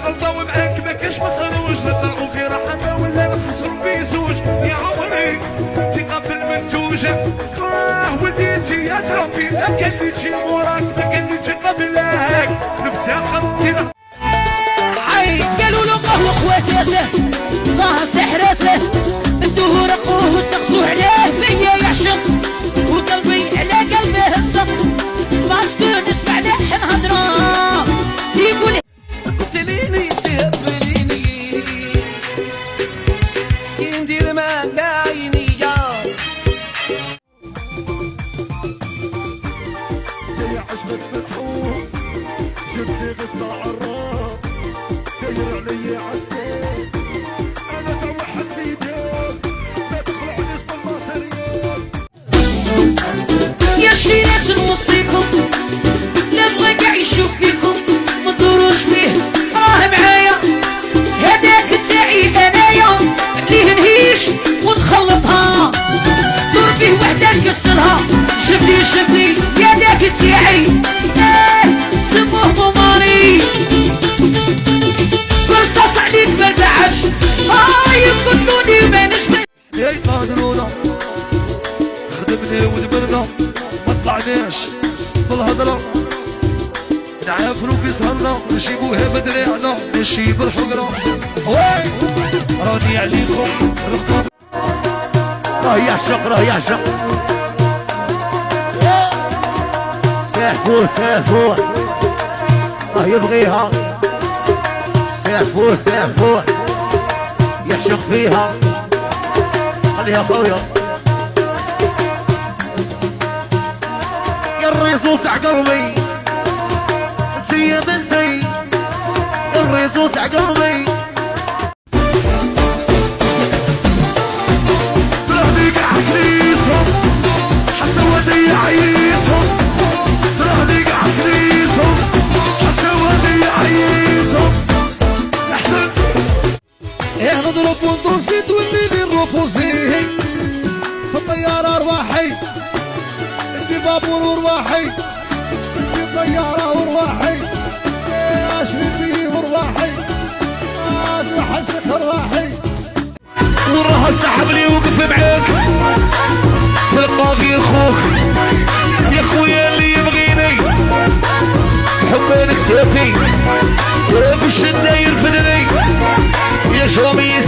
غلطة ومعاك ما كاش مخروج نطلعو في رحمة ولا نخسرو بزوج يا عمري ثقة بالمنتوجة ولدي انتي يا تربي ما كان اللي تجي موراك ما كان اللي تجي قبلك نفتخر كذا عاي قالوا له قهوة خواتاته طه سحراته الدهور اخوه وسقسوه عليه فيا يعشق وقلبي على قلبه هزق ماسكو نسمع لحن هضره يقول قتليني تهبليني كي ندير معاك عيني يا زي عشقك مدحوح شدي غصة عالراس داير علي عالسيف انا توحد في يديك ما تخلعنيش بالمصريات يا شيرات نوصيكم لا بغى كاع يشوف فيكم ما تدوروش بيه معايا هداك تاعي انايا ليه نهيش ونخلطها دور بيه وحده نكسرها شفتي شفتي يا داك تاعي سموه مماري رصاص عليك ما بعدش يقولوني ما نشبه يا قادرونا خدمنا ودبرنا ما طلعناش بالهضره نعافرو في سهرنا نجيبوها بدراعنا نجيب الحقرة وي راني عليكم رقم راه يعشق راه يعشق سيحفوه سيحفوه راه يبغيها سيحفوه سيحفوه يعشق فيها خليها خويا يا الريصوص عقلبي يا بنتي الريصوص عقلبي رهني قاعد ليسهم حسودي عيسهم رهني قاعد ليسهم حسودي عيسهم احسن نضرب وندوسي تولي الرفوزي في الطيارة ارواحي في بابور ارواحي في الطيارة ارواحي اشري فيه ارواحي في حسك ارواحي وراها سحب لي وقف معاك تلقى غير خوك يا خويا اللي يبغيني بحبك تافي في الشدة يرفدني يا شرمي